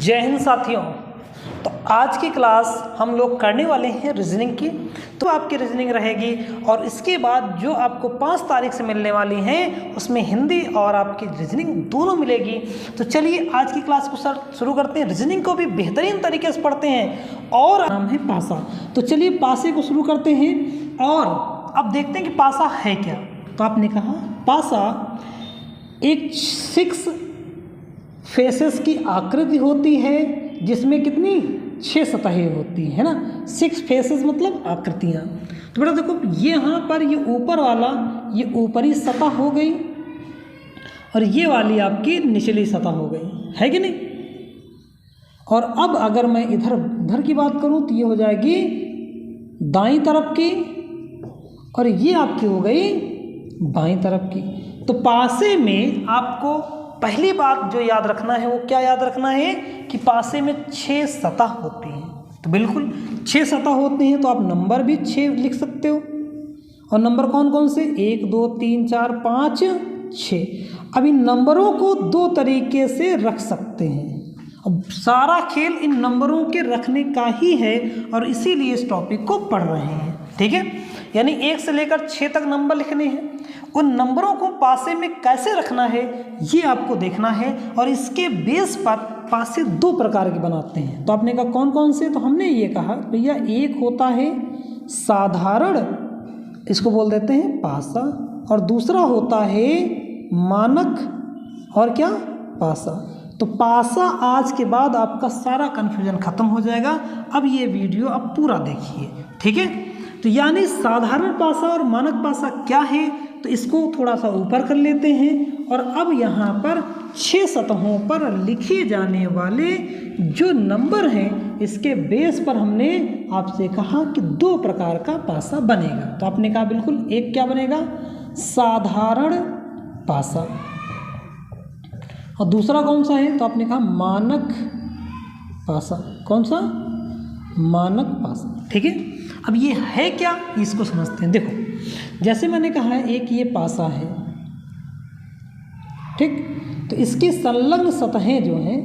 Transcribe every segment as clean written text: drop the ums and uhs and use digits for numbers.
जय हिंद साथियों। तो आज की क्लास हम लोग करने वाले हैं रीजनिंग की। तो आपकी रीजनिंग रहेगी और इसके बाद जो आपको 5 तारीख से मिलने वाली हैं उसमें हिंदी और आपकी रीजनिंग दोनों मिलेगी। तो चलिए आज की क्लास को शुरू करते हैं। रीजनिंग को भी बेहतरीन तरीके से पढ़ते हैं और नाम है पासा। तो चलिए पासे को शुरू करते हैं और अब देखते हैं कि पासा है क्या। तो आपने कहा पासा एक 6 फेसेस की आकृति होती है जिसमें कितनी 6 सतहें होती है ना। 6 फेसेस मतलब आकृतियाँ। तो बेटा देखो ये यहाँ पर ये ऊपर वाला ये ऊपरी सतह हो गई और ये वाली आपकी निचली सतह हो गई, है कि नहीं। और अब अगर मैं इधर की बात करूँ तो ये हो जाएगी दाईं तरफ की और ये आपकी हो गई बाईं तरफ की। तो पासे में आपको पहली बात जो याद रखना है वो क्या याद रखना है कि पासे में 6 सतह होती हैं। तो बिल्कुल 6 सतह होते हैं तो आप नंबर भी 6 लिख सकते हो। और नंबर कौन कौन से 1 2 3 4 5 6। अब इन नंबरों को 2 तरीके से रख सकते हैं। अब सारा खेल इन नंबरों के रखने का ही है और इसीलिए इस टॉपिक को पढ़ रहे हैं, ठीक है। यानी 1 से लेकर 6 तक नंबर लिखने हैं। उन नंबरों को पासे में कैसे रखना है ये आपको देखना है और इसके बेस पर पासे 2 प्रकार के बनाते हैं। तो आपने कहा कौन कौन से। तो हमने ये कहा भैया एक होता है साधारण, इसको बोल देते हैं पासा, और दूसरा होता है मानक और क्या पासा। तो पासा आज के बाद आपका सारा कन्फ्यूजन खत्म हो जाएगा। अब ये वीडियो आप पूरा देखिए, ठीक है। तो यानी साधारण पासा और मानक पासा क्या है तो इसको थोड़ा सा ऊपर कर लेते हैं। और अब यहाँ पर 6 सतहों पर लिखे जाने वाले जो नंबर हैं इसके बेस पर हमने आपसे कहा कि 2 प्रकार का पासा बनेगा। तो आपने कहा बिल्कुल एक क्या बनेगा साधारण पासा और दूसरा कौन सा है तो आपने कहा मानक पासा। कौन सा मानक पासा, ठीक है। अब ये है क्या इसको समझते हैं। देखो जैसे मैंने कहा है एक ये पासा है, ठीक। तो इसकी संलग्न सतहें जो हैं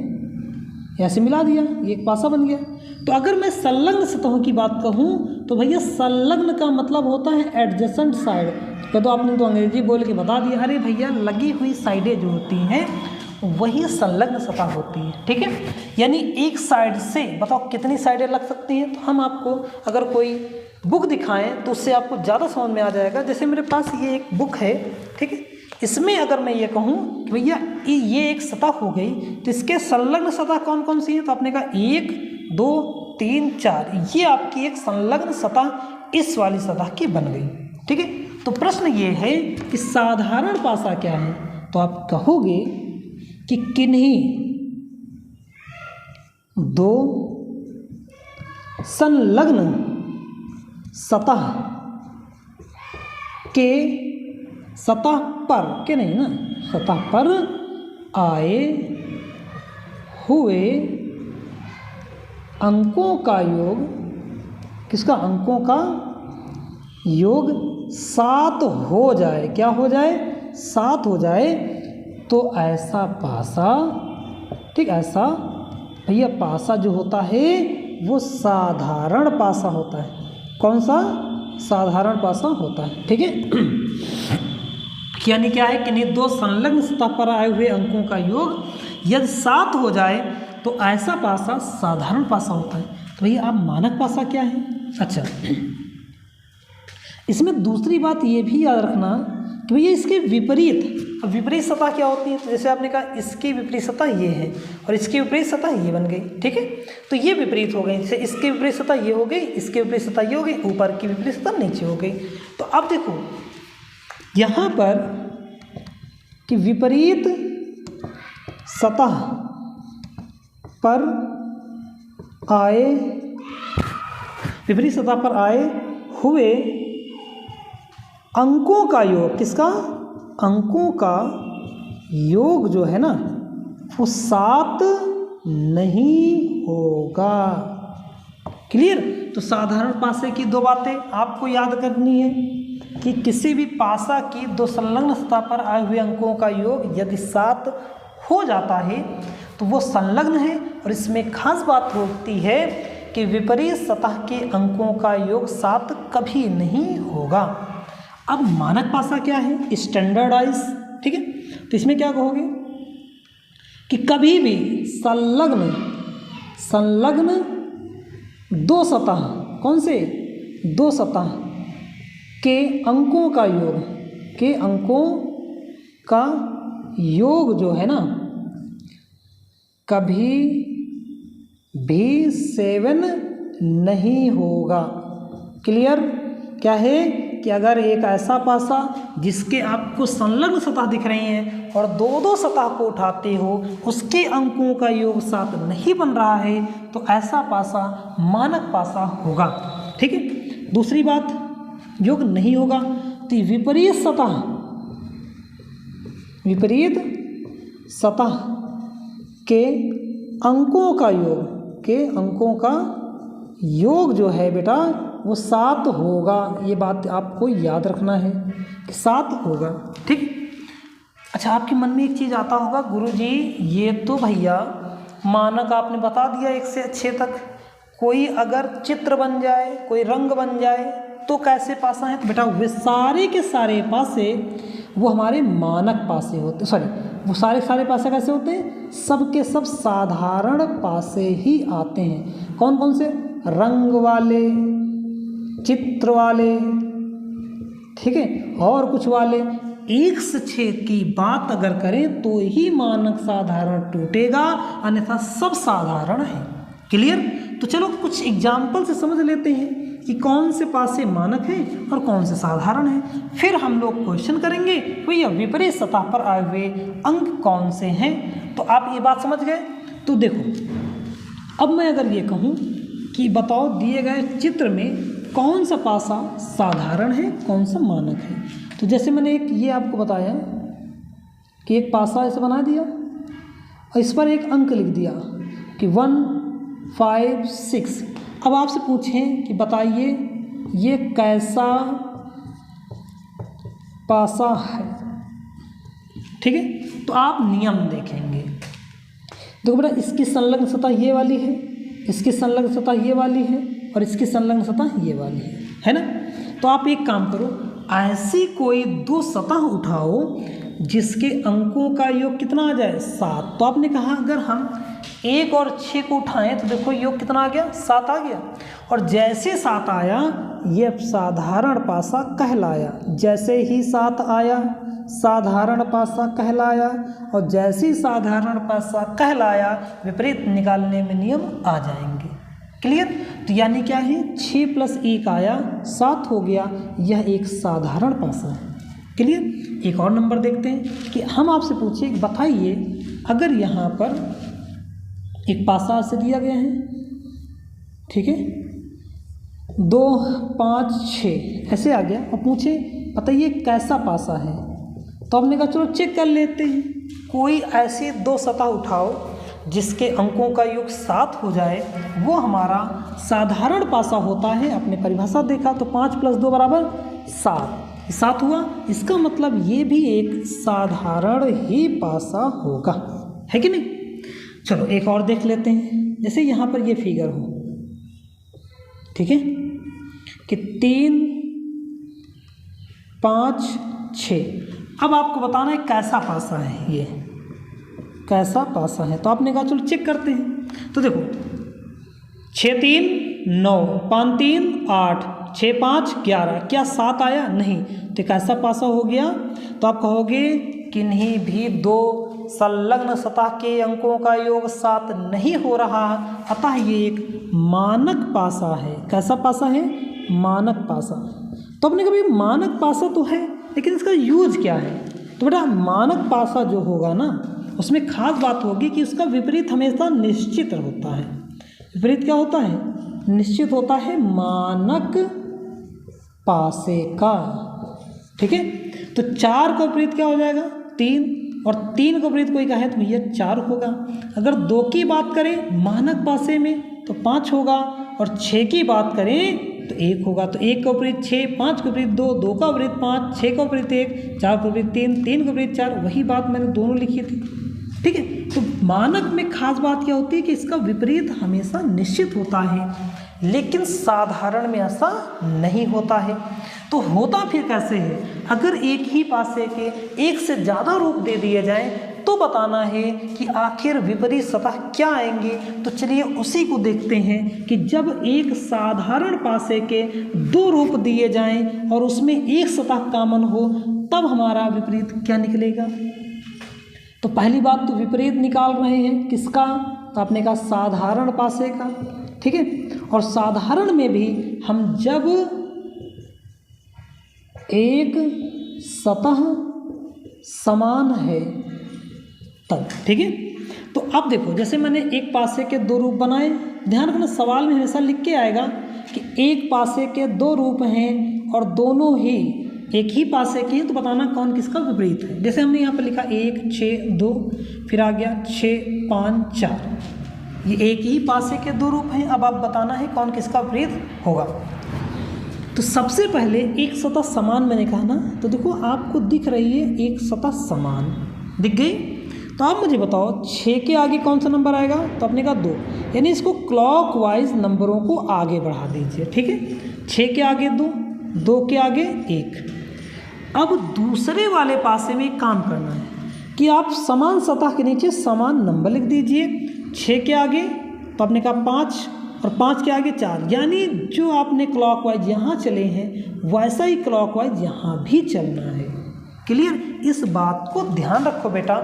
ऐसे मिला दिया ये एक पासा बन गया। तो अगर मैं संलग्न सतहों की बात कहूँ तो भैया संलग्न का मतलब होता है एडजेसेंट साइड। तो आपने तो अंग्रेजी बोल के बता दिया, अरे भैया लगी हुई साइडें जो होती हैं वही संलग्न सतह होती है, ठीक है। यानी एक साइड से बताओ कितनी साइडें लग सकती हैं। तो हम आपको अगर कोई बुक दिखाएं तो उससे आपको ज़्यादा समझ में आ जाएगा। जैसे मेरे पास ये एक बुक है, ठीक है। इसमें अगर मैं ये कहूँ कि भैया ये एक सतह हो गई तो इसके संलग्न सतह कौन कौन सी है। तो आपने कहा 1 2 3 4 ये आपकी एक संलग्न सतह इस वाली सतह की बन गई, ठीक है। तो प्रश्न ये है कि साधारण पासा क्या है। तो आप कहोगे कि किन्हीं 2 संलग्न सतह के सतह पर के नहीं ना सतह पर आए हुए अंकों का योग, किसका अंकों का योग 7 हो जाए। क्या हो जाए 7 हो जाए तो ऐसा पासा, ठीक। ऐसा भैया पासा जो होता है वो साधारण पासा होता है। कौन सा साधारण पासा होता है, ठीक है। यानी क्या है कि नहीं 2 संलग्न सतह पर आए हुए अंकों का योग यदि 7 हो जाए तो ऐसा पासा साधारण पासा होता है। तो भैया आप मानक पासा क्या है। अच्छा इसमें दूसरी बात ये भी याद रखना कि भैया इसके विपरीत, अब विपरीत सतह क्या होती है। तो जैसे आपने कहा इसकी विपरीत सतह ये है और इसकी विपरीत सतह ये बन गई, ठीक है। तो ये विपरीत हो गई। जैसे इसकी विपरीत सतह ये हो गई, इसकी विपरीत सतह ये हो गई, ऊपर की विपरीत सतह नीचे हो गई। तो अब देखो यहाँ पर कि विपरीत सतह पर आए, विपरीत सतह पर आए हुए अंकों का योग, किसका अंकों का योग जो है ना वो 7 नहीं होगा। क्लियर। तो साधारण पासे की 2 बातें आपको याद करनी है कि किसी भी पासा की 2 संलग्न सतह पर आए हुए अंकों का योग यदि 7 हो जाता है तो वो संलग्न है। और इसमें खास बात होती है कि विपरीत सतह के अंकों का योग 7 कभी नहीं होगा। अब मानक पासा क्या है? स्टैंडर्डाइज, ठीक है। तो इसमें क्या कहोगे कि कभी भी संलग्न दो सतह, कौन से? दो सतह के अंकों का योग जो है ना, कभी भी 7 नहीं होगा। क्लियर? क्या है कि अगर एक ऐसा पासा जिसके आपको संलग्न सतह दिख रही हैं और दो सतह को उठाते हो, उसके अंकों का योग 7 नहीं बन रहा है, तो ऐसा पासा मानक पासा होगा। ठीक है। दूसरी बात, योग नहीं होगा तो विपरीत सतह के अंकों का योग जो है बेटा वो 7 होगा। ये बात आपको याद रखना है कि 7 होगा। ठीक। अच्छा, आपके मन में एक चीज़ आता होगा, गुरुजी ये तो भैया मानक आपने बता दिया 1 से 6 तक, कोई अगर चित्र बन जाए, कोई रंग बन जाए तो कैसे पासा है? तो बेटा वे सारे के सारे पासे वो हमारे मानक पासे होते, वो सारे पासे कैसे होते हैं? सब के सब साधारण पासे ही आते हैं। कौन कौन से? रंग वाले, चित्र वाले, ठीक है, और कुछ वाले। 1 से 6 की बात अगर करें तो ही मानक साधारण टूटेगा, अन्यथा सब साधारण है। क्लियर? तो चलो कुछ एग्जाम्पल से समझ लेते हैं कि कौन से पासे मानक हैं और कौन से साधारण हैं। फिर हम लोग क्वेश्चन करेंगे भैया विपरीत सतह पर आए हुए अंक कौन से हैं। तो आप ये बात समझ गए। तो देखो, अब मैं अगर ये कहूँ कि बताओ दिए गए चित्र में कौन सा पासा साधारण है, कौन सा मानक है। तो जैसे मैंने एक ये आपको बताया कि एक पासा ऐसे बना दिया और इस पर एक अंक लिख दिया कि 1, 5, 6। अब आपसे पूछें कि बताइए ये कैसा पासा है। ठीक है। तो आप नियम देखेंगे। देखो बेटा, इसकी संलग्न सतह ये वाली है, इसकी संलग्न सतह ये वाली है और इसकी संलग्न सतह ये वाली है ना। तो आप एक काम करो, ऐसी कोई 2 सतह उठाओ जिसके अंकों का योग कितना आ जाए? 7। तो आपने कहा अगर हम 1 और 6 को उठाएं तो देखो योग कितना आ गया? 7 आ गया। और जैसे 7 आया ये साधारण पासा कहलाया। जैसे ही 7 आया साधारण पासा कहलाया, और जैसे ही साधारण पासा कहलाया विपरीत निकालने में नियम आ जाएंगे। क्लियर? तो यानी क्या है, 6 + 1 आया 7 हो गया, यह एक साधारण पासा है। क्लियर? एक और नंबर देखते हैं कि हम आपसे पूछे बताइए अगर यहाँ पर एक पासा ऐसे दिया गया है, ठीक है, 2, 5, 6 ऐसे आ गया और पूछे बताइए कैसा पासा है। तो हमने कहा चलो चेक कर लेते हैं। कोई ऐसी 2 सतह उठाओ जिसके अंकों का योग 7 हो जाए, वो हमारा साधारण पासा होता है। आपने परिभाषा देखा तो 5 + 2 = 7 हुआ। इसका मतलब ये भी एक साधारण ही पासा होगा, है कि नहीं। चलो एक और देख लेते हैं। जैसे यहाँ पर ये फिगर हो, ठीक है, कि 3, 5, 6। अब आपको बताना है कैसा पासा है, ये कैसा पासा है। तो आपने कहा चलो चेक करते हैं। तो देखो 6, 3, 9, 5, 3, 8, 6, 5, 11। क्या 7 आया? नहीं। तो कैसा पासा हो गया? तो आप कहोगे किन्हीं भी 2 संलग्न सतह के अंकों का योग 7 नहीं हो रहा, अतः ये एक मानक पासा है। कैसा पासा है? मानक पासा। तो आपने कहा मानक पासा तो है, लेकिन इसका यूज क्या है? तो बेटा मानक पासा जो होगा ना, उसमें खास बात होगी कि उसका विपरीत हमेशा निश्चित होता है। विपरीत क्या होता है? निश्चित होता है मानक पासे का। ठीक है। तो 4 का विपरीत क्या हो जाएगा? 3, और 3 का विपरीत कोई कहे तो भैया 4 होगा। अगर 2 की बात करें मानक पासे में तो 5 होगा, और 6 की बात करें तो 1 होगा। तो 1 का विपरीत 6, 5 का विपरीत 2, 2 का विपरीत 5, 6 का विपरीत 1, 4 का विपरीत 3, 3 का विपरीत 4। वही बात मैंने दोनों लिखी थी। ठीक है। तो मानक में खास बात क्या होती है कि इसका विपरीत हमेशा निश्चित होता है, लेकिन साधारण में ऐसा नहीं होता है। तो होता फिर कैसे है? अगर एक ही पासे के एक से ज़्यादा रूप दे दिए जाएं तो बताना है कि आखिर विपरीत सतह क्या आएंगे। तो चलिए उसी को देखते हैं कि जब एक साधारण पासे के दो रूप दिए जाएं और उसमें एक सतह कॉमन हो तब हमारा विपरीत क्या निकलेगा। तो पहली बात तो विपरीत निकाल रहे हैं किसका, तो आपने कहा साधारण पासे का, ठीक है। और साधारण में भी हम जब एक सतह समान है तब, ठीक है। तो अब देखो जैसे मैंने एक पासे के दो रूप बनाए, ध्यान रखना सवाल में हमेशा लिख के आएगा कि एक पासे के दो रूप हैं और दोनों ही एक ही पासे के हैं, तो बताना कौन किसका विपरीत है। जैसे हमने यहाँ पर लिखा 1 6 2, फिर आ गया 6 5 4, ये एक ही पासे के दो रूप हैं। अब आप बताना है कौन किसका विपरीत होगा। तो सबसे पहले एक सतह समान मैंने कहा ना, तो देखो आपको दिख रही है एक सतह समान दिख गई। तो आप मुझे बताओ 6 के आगे कौन सा नंबर आएगा, तो आपने कहा 2, यानी इसको क्लॉकवाइज नंबरों को आगे बढ़ा दीजिए, ठीक है। 6 के आगे 2, 2 के आगे 1। अब दूसरे वाले पासे में एक काम करना है कि आप समान सतह के नीचे समान नंबर लिख दीजिए। 6 के आगे तो आपने कहा 5 और 5 के आगे 4, यानी जो आपने क्लॉकवाइज यहाँ चले हैं वैसा ही क्लॉकवाइज यहाँ भी चलना है। क्लियर? इस बात को ध्यान रखो बेटा,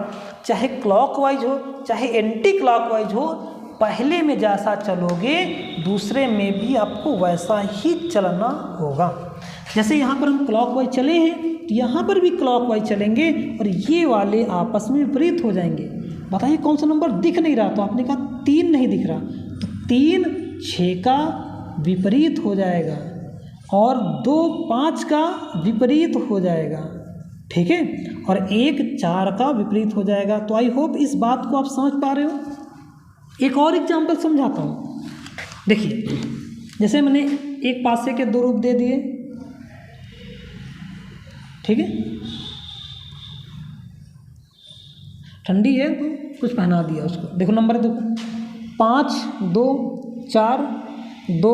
चाहे क्लॉकवाइज हो चाहे एंटी क्लॉकवाइज हो, पहले में जैसा चलोगे दूसरे में भी आपको वैसा ही चलना होगा। जैसे यहाँ पर हम क्लॉकवाइज चले हैं तो यहाँ पर भी क्लॉकवाइज चलेंगे और ये वाले आपस में विपरीत हो जाएंगे। बताइए कौन सा नंबर दिख नहीं रहा, तो आपने कहा 3 नहीं दिख रहा, तो 3 6 का विपरीत हो जाएगा और 2 5 का विपरीत हो जाएगा, ठीक है, और 1 4 का विपरीत हो जाएगा। तो आई होप इस बात को आप समझ पा रहे हो। एक और एग्जाम्पल समझाता हूँ। देखिए जैसे मैंने एक पासे के दो रूप दे दिए, ठीक है, ठंडी है तो कुछ पहना दिया उसको। देखो नंबर देखो 5 2 4 2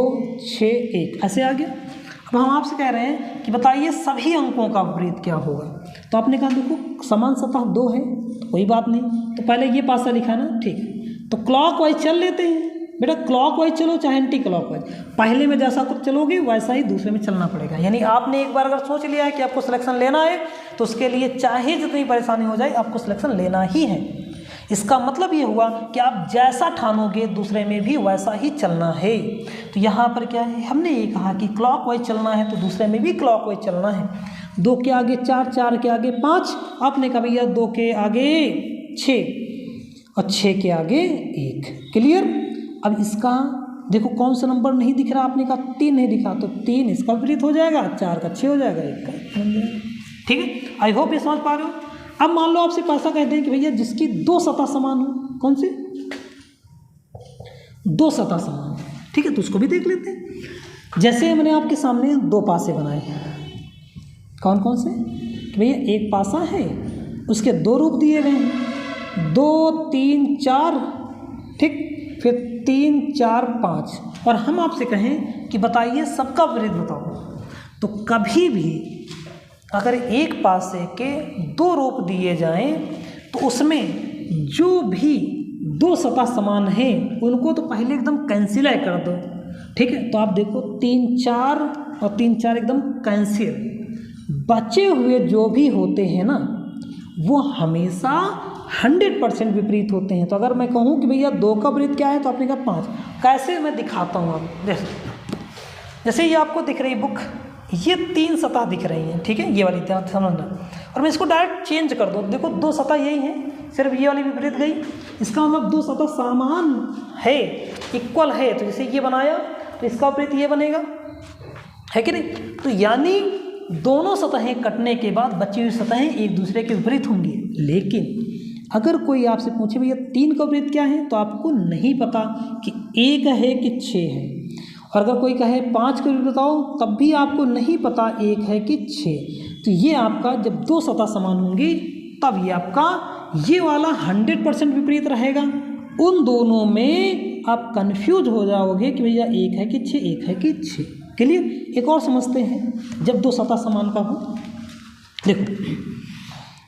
6 1 ऐसे आ गया। अब हम आपसे कह रहे हैं कि बताइए सभी अंकों का विपरीत क्या होगा। तो आपने कहा देखो समान सतह 2 है तो कोई बात नहीं, तो पहले ये पासा लिखा ना, ठीक है। तो क्लॉकवाइज चल लेते हैं बेटा, क्लॉकवाइज चलो चाहे एंटी क्लॉकवाइज, पहले में जैसा कुछ चलोगे वैसा ही दूसरे में चलना पड़ेगा। यानी आपने एक बार अगर सोच लिया है कि आपको सिलेक्शन लेना है तो उसके लिए चाहे जितनी परेशानी हो जाए आपको सिलेक्शन लेना ही है। इसका मतलब ये हुआ कि आप जैसा ठानोगे दूसरे में भी वैसा ही चलना है। तो यहाँ पर क्या है, हमने ये कहा कि क्लॉकवाइज चलना है तो दूसरे में भी क्लॉकवाइज चलना है। 2 के आगे 4, 4 के आगे 5, आपने कहा भैया 2 के आगे 6 और 6 के आगे 1। क्लियर? अब इसका देखो कौन सा नंबर नहीं दिख रहा, आपने कहा 3 नहीं दिखा, तो 3 इसका विपरीत हो जाएगा, 4 का 6 हो जाएगा, 1 का 1 बन जाएगा, ठीक है। आई होप ये समझ पा रहे हो। अब मान लो आपसे पैसा कहते हैं कि भैया जिसकी 2 सतह समान हो, कौन सी 2 सतह समान, ठीक है, तो उसको भी देख लेते हैं। जैसे मैंने आपके सामने 2 पासे बनाए हैं, कौन कौन से, कि भैया एक पासा है उसके 2 रूप दिए गए हैं, 2 3 4, ठीक, फिर 3 4 5, और हम आपसे कहें कि बताइए सबका विपरीत बताओ। तो कभी भी अगर एक पासे के 2 रूप दिए जाएं तो उसमें जो भी 2 सतह समान हैं उनको तो पहले एकदम कैंसिल कर दो, ठीक है। तो आप देखो 3 4 और 3 4 एकदम कैंसिल, बचे हुए जो भी होते हैं ना वो हमेशा 100% विपरीत होते हैं। तो अगर मैं कहूँ कि भैया 2 का विपरीत क्या है, तो आपने कहा 5, कैसे मैं दिखाता हूँ आप जैसे ये आपको दिख रही बुक, ये 3 सतह दिख रही हैं, ठीक है, ये वाली समझना, और मैं इसको डायरेक्ट चेंज कर दूँ, देखो 2 सतह यही हैं, सिर्फ ये वाली विपरीत गई, इसका मतलब 2 सतह समान है, इक्वल है। तो जैसे ये बनाया तो इसका विपरीत ये बनेगा, है कि नहीं। तो यानी दोनों सतहें कटने के बाद बची हुई सतहें एक दूसरे के विपरीत होंगी। लेकिन अगर कोई आपसे पूछे भैया 3 का विपरीत क्या है, तो आपको नहीं पता कि 1 है कि 6 है, और अगर कोई कहे 5 का विपरीत बताओ तब भी आपको नहीं पता 1 है कि 6। तो ये आपका जब 2 सतह समान होंगी तब ये आपका ये वाला 100% विपरीत रहेगा। उन दोनों में आप कंफ्यूज हो जाओगे कि भैया एक है कि 6, एक है कि 6। क्लियर? एक और समझते हैं, जब दो सतह समान का हो। देखो,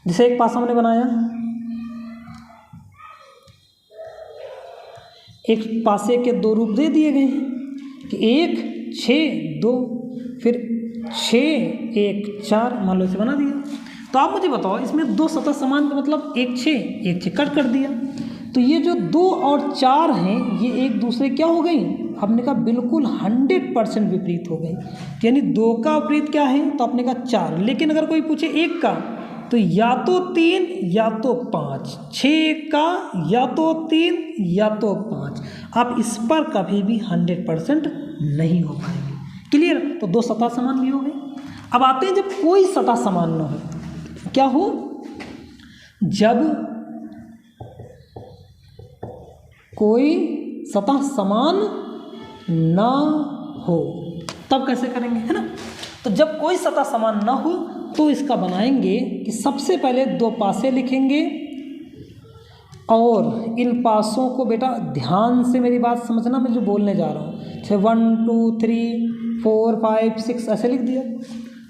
जैसे एक पासा हमने बनाया, एक पासे के दो रूप दे दिए गए हैं कि 1 6 2, फिर 6 1 4, मान लो इसे बना दिया। तो आप मुझे बताओ, इसमें दो सतह समान का मतलब 1 6 कट कर दिया। तो ये जो 2 और 4 हैं, ये एक दूसरे क्या हो गई? आपने कहा बिल्कुल 100% विपरीत हो गई। यानी 2 का विपरीत क्या है? तो आपने कहा 4। लेकिन अगर कोई पूछे 1 का, तो या तो 3 या तो 5, 6 का या तो 3 या तो 5। आप इस पर कभी भी 100% नहीं हो पाएंगे। क्लियर? तो दो सतह समान भी हो गए। अब आते हैं जब कोई सतह समान न हो, क्या हो? जब कोई सतह समान ना हो, तब कैसे करेंगे, है ना? तो जब कोई सतह समान ना हो तो इसका बनाएंगे कि सबसे पहले दो पासे लिखेंगे, और इन पासों को बेटा ध्यान से मेरी बात समझना, मैं जो बोलने जा रहा हूँ। 1 2 3 4 5 6 ऐसे लिख दिया।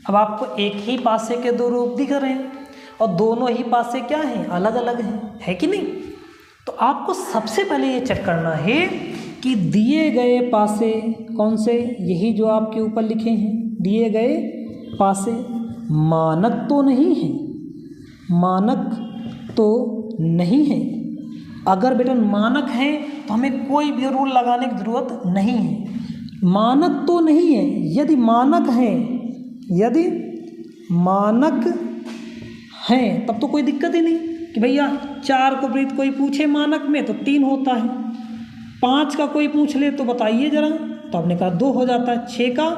अब आपको एक ही पासे के दो रूप दिख रहे हैं और दोनों ही पासे क्या हैं? अलग अलग हैं, है कि नहीं? तो आपको सबसे पहले ये चेक करना है कि दिए गए पासे कौन से, यही जो आपके ऊपर लिखे हैं, दिए गए पासे मानक तो नहीं है, मानक तो नहीं है। अगर बेटा मानक है तो हमें कोई भी रूल लगाने की ज़रूरत नहीं है। मानक तो नहीं है। यदि मानक है, यदि मानक हैं तब तो कोई दिक्कत ही नहीं कि भैया 4 को विपरीत कोई पूछे मानक में तो 3 होता है, 5 का कोई पूछ ले तो बताइए ज़रा, तो आपने कहा 2 हो जाता है, 6 का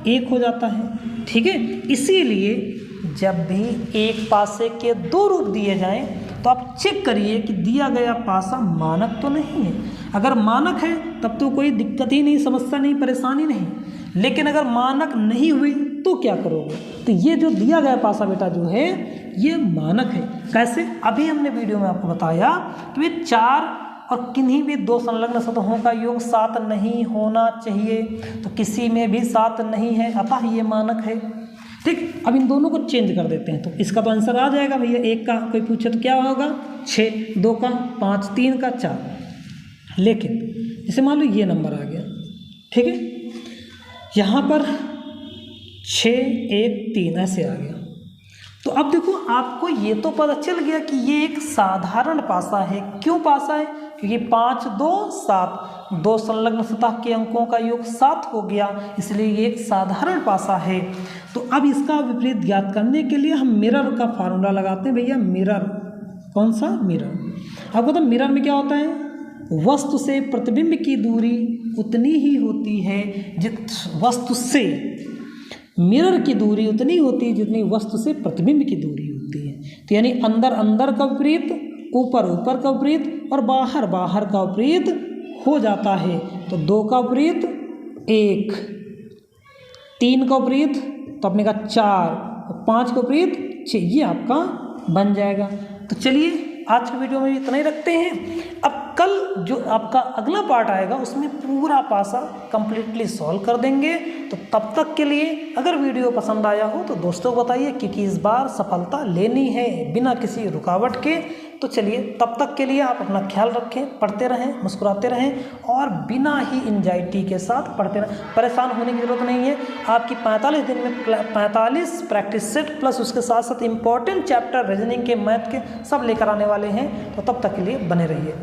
1 हो जाता है। ठीक है? इसीलिए जब भी एक पासे के दो रूप दिए जाएं तो आप चेक करिए कि दिया गया पासा मानक तो नहीं है। अगर मानक है तब तो कोई दिक्कत ही नहीं, समस्या नहीं, परेशानी नहीं। लेकिन अगर मानक नहीं हुई तो क्या करोगे? तो ये जो दिया गया पासा बेटा जो है ये मानक है। कैसे? अभी हमने वीडियो में आपको बताया कि ये 4 और किन्हीं भी दो संलग्न सतहों का योग 7 नहीं होना चाहिए, तो किसी में भी 7 नहीं है, अतः ये मानक है। ठीक, अब इन दोनों को चेंज कर देते हैं तो इसका तो आंसर आ जाएगा भैया। 1 का कोई पूछे तो क्या होगा? 6, 2 का 5, 3 का 4। लेकिन जैसे मान लो ये नंबर आ गया, ठीक है, यहाँ पर 6 1 3 ऐसे आ गया। तो अब देखो, आपको ये तो पता चल गया कि ये एक साधारण पासा है। क्यों पासा है? क्योंकि 5 2 7, दो संलग्न सतह के अंकों का योग 7 हो गया, इसलिए ये एक साधारण पासा है। तो अब इसका विपरीत ज्ञात करने के लिए हम मिरर का फार्मूला लगाते हैं भैया। मिरर, कौन सा? मिरर। आपको तो मिरर में क्या होता है? वस्तु से प्रतिबिंब की दूरी उतनी ही होती है वस्तु से मिरर की दूरी उतनी होती है जितनी वस्तु से प्रतिबिंब की दूरी होती है। तो यानी अंदर अंदर का विपरीत, ऊपर ऊपर का विपरीत और बाहर बाहर का विपरीत हो जाता है। तो 2 का विपरीत 1, 3 का विपरीत तो अपने का 4, 5 का विपरीत 6, ये आपका बन जाएगा। तो चलिए आज के वीडियो में इतना ही रखते हैं। अब कल जो आपका अगला पार्ट आएगा उसमें पूरा पासा कंप्लीटली सॉल्व कर देंगे। तो तब तक के लिए अगर वीडियो पसंद आया हो तो दोस्तों को बताइए, क्योंकि इस बार सफलता लेनी है बिना किसी रुकावट के। तो चलिए तब तक के लिए आप अपना ख्याल रखें, पढ़ते रहें, मुस्कुराते रहें और बिना ही एंजाइटी के साथ पढ़ते रहें। परेशान होने की ज़रूरत नहीं है। आपकी 45 दिन में 45 प्रैक्टिस सेट प्लस उसके साथ साथ इम्पॉर्टेंट चैप्टर रीजनिंग के, मैथ के सब लेकर आने वाले हैं। तो तब तक के लिए बने रहिए।